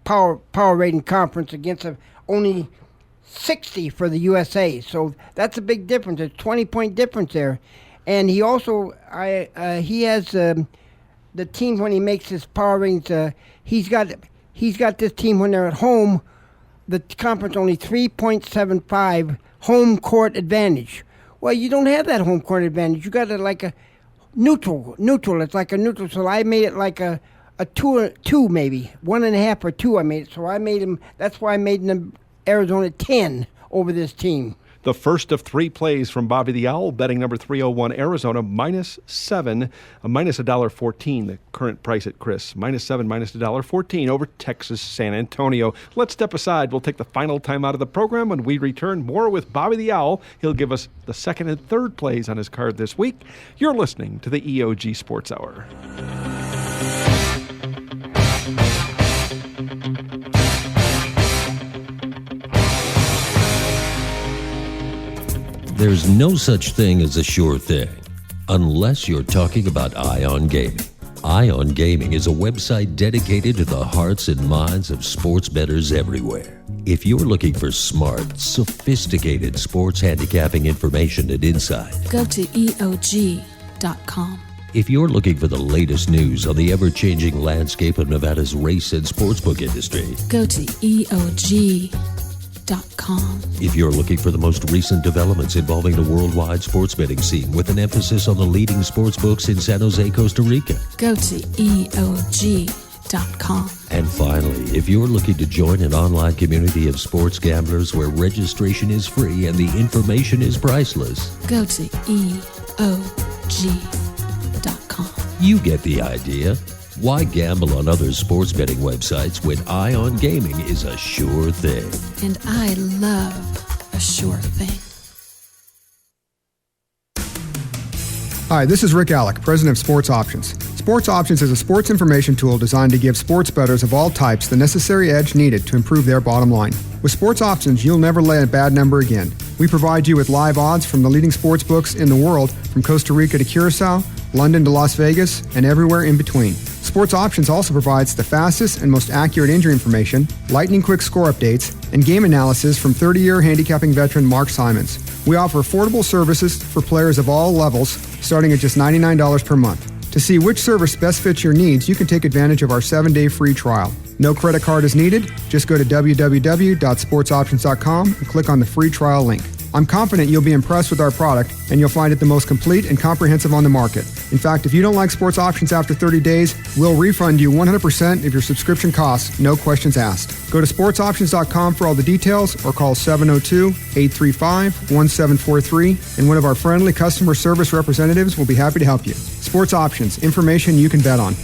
power rating conference against only 60 for the USA. So that's a big difference. It's a 20-point difference there. And he also he has the team when he makes his power ratings. He's got this team when they're at home. The conference only 3.75 home court advantage. Well, you don't have that home court advantage. You got it like a neutral. It's like a neutral. So I made it like a 2 maybe 1.5 or 2. I made it. So I made him. That's why I made them Arizona 10 over this team. The first of 3 plays from Bobby the Owl, betting number 301, Arizona, -7, minus $1.14. The current price at Chris, -7, minus $1.14 over Texas San Antonio. Let's step aside. We'll take the final time out of the program. When we return, more with Bobby the Owl. He'll give us the second and third plays on his card this week. You're listening to the EOG Sports Hour. There's no such thing as a sure thing, unless you're talking about Ion Gaming. Ion Gaming is a website dedicated to the hearts and minds of sports bettors everywhere. If you're looking for smart, sophisticated sports handicapping information and insight, go to EOG.com. If you're looking for the latest news on the ever-changing landscape of Nevada's race and sportsbook industry, go to EOG.com. If you're looking for the most recent developments involving the worldwide sports betting scene with an emphasis on the leading sports books in San Jose, Costa Rica, go to EOG.com. And finally, if you're looking to join an online community of sports gamblers where registration is free and the information is priceless, go to EOG.com. You get the idea. Why gamble on other sports betting websites when Ion Gaming is a sure thing? And I love a sure thing. Hi, this is Rick Alec, president of Sports Options. Sports Options is a sports information tool designed to give sports bettors of all types the necessary edge needed to improve their bottom line. With Sports Options, you'll never lay a bad number again. We provide you with live odds from the leading sports books in the world, from Costa Rica to Curacao, London to Las Vegas, and everywhere in between. Sports Options also provides the fastest and most accurate injury information, lightning-quick score updates, and game analysis from 30-year handicapping veteran Mark Simons. We offer affordable services for players of all levels, starting at just $99 per month. To see which service best fits your needs, you can take advantage of our 7-day free trial. No credit card is needed. Just go to www.sportsoptions.com and click on the free trial link. I'm confident you'll be impressed with our product, and you'll find it the most complete and comprehensive on the market. In fact, if you don't like Sports Options after 30 days, we'll refund you 100% of your subscription costs, no questions asked. Go to sportsoptions.com for all the details, or call 702-835-1743, and one of our friendly customer service representatives will be happy to help you. Sports Options, information you can bet on.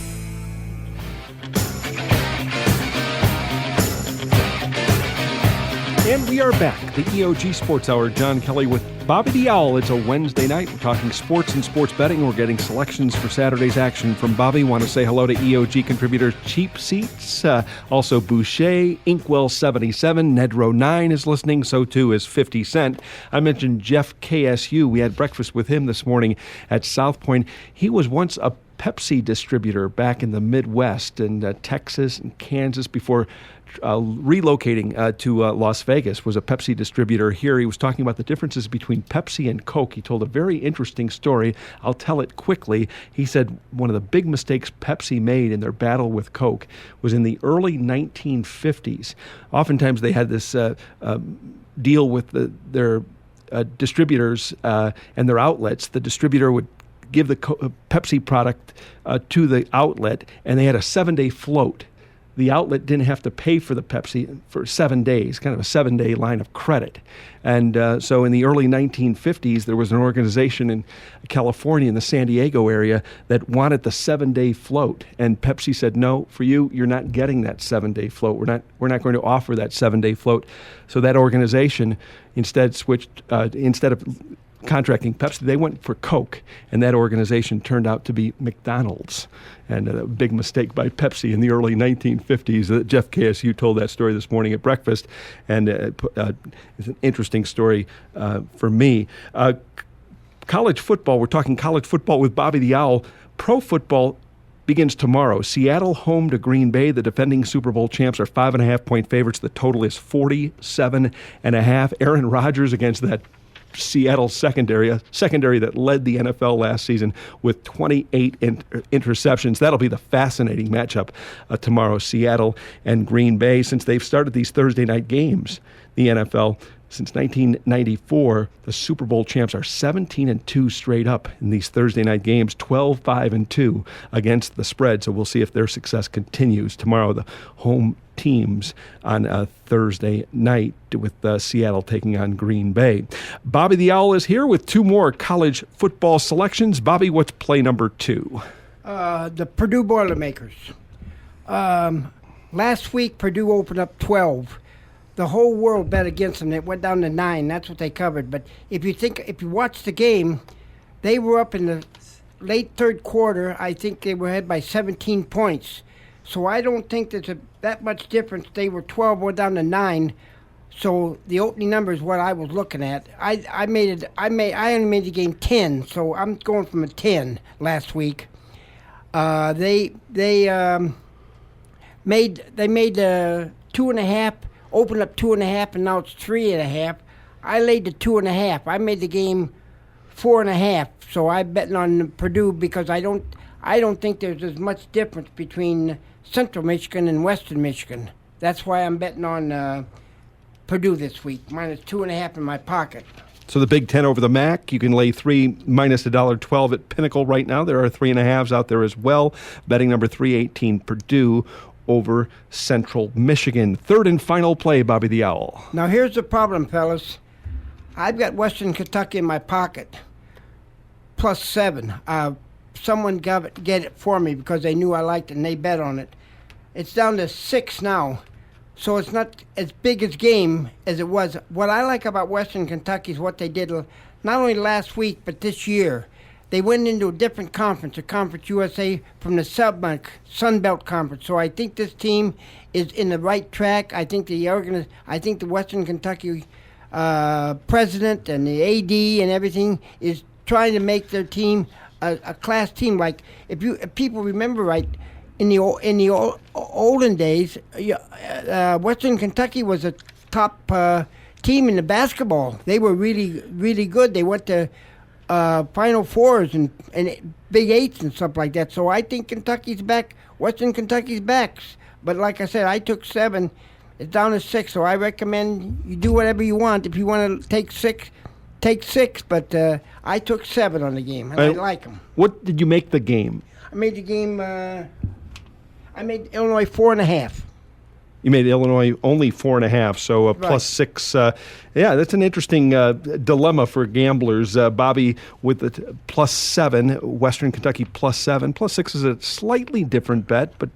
And we are back. The EOG Sports Hour. John Kelly with Bobby the Owl. It's a Wednesday night. We're talking sports and sports betting. We're getting selections for Saturday's action from Bobby. Want to say hello to EOG contributor Cheap Seats. Also Boucher, Inkwell 77, Nedro 9 is listening. So too is 50 Cent. I mentioned Jeff KSU. We had breakfast with him this morning at South Point. He was once a Pepsi distributor back in the Midwest and Texas and Kansas before relocating to Las Vegas. Was a Pepsi distributor here. He was talking about the differences between Pepsi and Coke. He told a very interesting story. I'll tell it quickly. He said one of the big mistakes Pepsi made in their battle with Coke was in the early 1950s. Oftentimes they had this deal with their distributors and their outlets. The distributor would give the Pepsi product to the outlet, and they had a 7-day float. The outlet didn't have to pay for the Pepsi for 7 days, kind of a 7-day line of credit. And so in the early 1950s, there was an organization in California, in the San Diego area, that wanted the 7-day float. And Pepsi said, no, for you, you're not getting that 7-day float. We're not going to offer that 7-day float. So that organization instead switched, instead of contracting Pepsi, they went for Coke, and that organization turned out to be McDonald's. And a big mistake by Pepsi in the early 1950s. Jeff KSU told that story this morning at breakfast, and it's an interesting story for me. College football, we're talking college football with Bobby the Owl. Pro football begins tomorrow. Seattle home to Green Bay. The defending Super Bowl champs are 5.5-point favorites. The total is 47.5. Aaron Rodgers against that Seattle secondary that led the NFL last season with 28 interceptions. That'll be the fascinating matchup tomorrow, Seattle and Green Bay. Since they've started these Thursday night games, the NFL, since 1994, the Super Bowl champs are 17-2 straight up in these Thursday night games, 12-5-2 against the spread. So we'll see if their success continues tomorrow. The home teams on a Thursday night with Seattle taking on Green Bay. Bobby the Owl is here with two more college football selections. Bobby, what's play number 2? The Purdue Boilermakers. Last week, Purdue opened up 12. The whole world bet against them. It went down to 9. That's what they covered. But if you watch the game, they were up in the late third quarter. I think they were ahead by 17 points. So I don't think there's that much difference. They were 12, went down to 9. So the opening number is what I was looking at. I only made the game 10, so I'm going from a 10 last week. They made 2.5. Opened up 2.5, and now it's 3.5. I laid the 2.5. I made the game 4.5. So I'm betting on Purdue because I don't think there's as much difference between Central Michigan and Western Michigan. That's why I'm betting on Purdue this week. Minus 2.5 in my pocket. So the Big Ten over the MAC, you can lay 3 minus $1.12 at Pinnacle right now. There are 3.5s out there as well. Betting number 318, Purdue over Central Michigan. Third and final play, Bobby the Owl. Now here's the problem, fellas. I've got Western Kentucky in my pocket, plus 7. Someone get it for me because they knew I liked it and they bet on it. It's down to 6 now, so it's not as big a game as it was. What I like about Western Kentucky is what they did not only last week but this year. they went into a different conference, a Conference USA from the Sun Belt Conference. So I think this team is in the right track. I think the Western Kentucky president and the AD and everything is trying to make their team a class team. Like if people remember right, in the olden days, Western Kentucky was a top team in the basketball. They were really, really good. They went to Final Fours and Big Eights and stuff like that. So I think Kentucky's back. Western Kentucky's back. But like I said, I took 7. It's down to 6. So I recommend you do whatever you want. If you want to take 6, take 6. But I took 7 on the game, and I like them. What did you make the game? I made the game. I made Illinois 4.5. You made Illinois only 4.5, so Right. plus 6. Yeah, that's an interesting dilemma for gamblers. Bobby with the plus 7, Western Kentucky plus 7. Plus 6 is a slightly different bet, but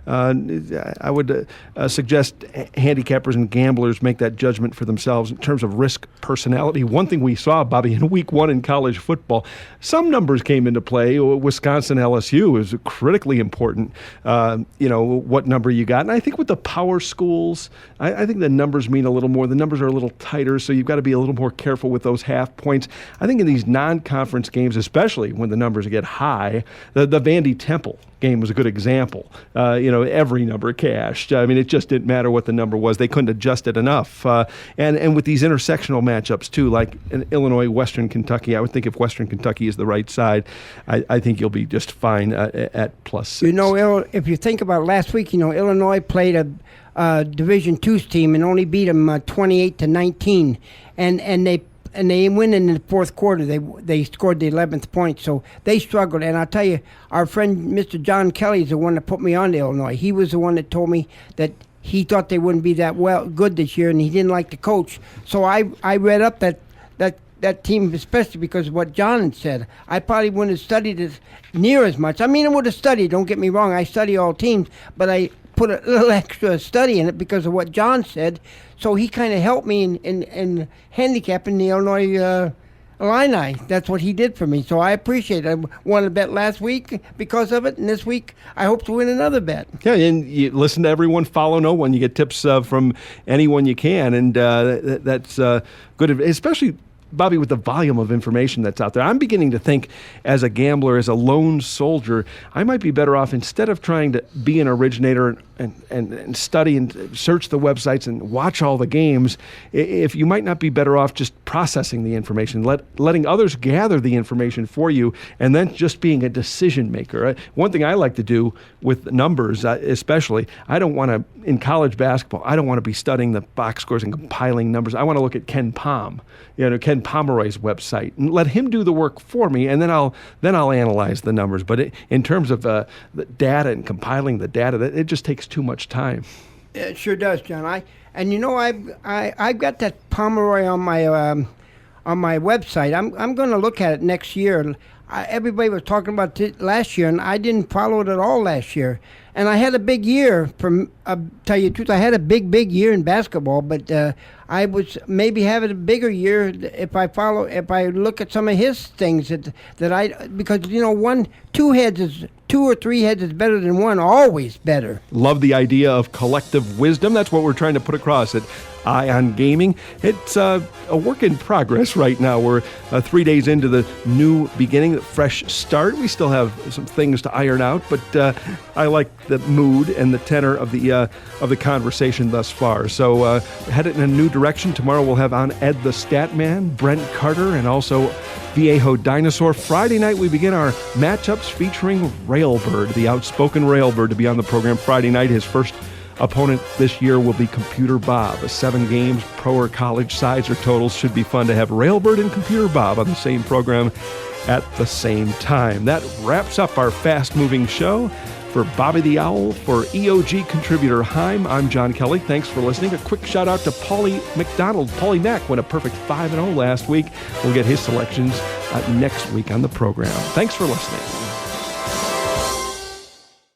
I would suggest handicappers and gamblers make that judgment for themselves in terms of risk personality. One thing we saw, Bobby, in week 1 in college football, some numbers came into play. Wisconsin LSU is critically important, what number you got. And I think with the power schools, I think the numbers mean a little more. The numbers are a little tighter, so you've got to be a little more careful with those half points. I think in these non-conference games, especially when the numbers get high, the Vandy Temple game was a good example. Every number cashed. I mean, it just didn't matter what the number was. They couldn't adjust it enough. And with these intersectional matchups, too, like in Illinois, Western Kentucky, I would think if Western Kentucky is the right side, I think you'll be just fine at plus 6. If you think about last week, Illinois played a Division II's team and only beat them 28-19, and they win in the fourth quarter. They scored the 11th point, so they struggled. And I'll tell you, our friend Mr. John Kelly is the one that put me on to Illinois. He was the one that told me that he thought they wouldn't be that good this year, and he didn't like the coach. So I read up that team, especially because of what John had said. I probably wouldn't have studied it near as much. I mean, I would have studied. Don't get me wrong. I study all teams, but I put a little extra study in it because of what John said. So he kind of helped me in handicapping the Illinois Illini. That's what he did for me. So I appreciate it. I won a bet last week because of it, and this week I hope to win another bet. Yeah, and you listen to everyone, follow no one. You get tips from anyone you can, and that's good, especially Bobby, with the volume of information that's out there. I'm beginning to think, as a gambler, as a lone soldier, I might be better off, instead of trying to be an originator and study and search the websites and watch all the games, if you might not be better off just processing the information, letting others gather the information for you, and then just being a decision maker. One thing I like to do with numbers, especially, I don't want to, in college basketball, I don't want to be studying the box scores and compiling numbers. I want to look at Ken Pomeroy's website, and let him do the work for me, and then I'll analyze the numbers. But in terms of the data and compiling the data, it just takes too much time. It sure does, John. I've got that Pomeroy on my website. I'm going to look at it next year. Everybody was talking about it last year, and I didn't follow it at all last year. And I had a big year. Tell you the truth, I had a big year in basketball, but I was maybe having a bigger year if I look at some of his things because 2 or 3 heads is better than one, always better. Love the idea of collective wisdom. That's what we're trying to put across at Ion Gaming. It's a work in progress right now. We're 3 days into the new beginning, the fresh start. We still have some things to iron out, but I like the mood and the tenor of the conversation thus far. So headed in a new direction. Tomorrow we'll have on Ed the Statman, Brent Carter, and also Viejo Dinosaur. Friday night we begin our matchups featuring Railbird, the outspoken Railbird, to be on the program Friday night. His first opponent this year will be Computer Bob. 7 games, pro or college sides or totals. Should be fun to have Railbird and Computer Bob on the same program at the same time. That wraps up our fast-moving show. For Bobby the Owl, for EOG contributor HEIM, I'm John Kelly. Thanks for listening. A quick shout-out to Paulie McDonald. Paulie Mack went a perfect 5-0 last week. We'll get his selections next week on the program. Thanks for listening.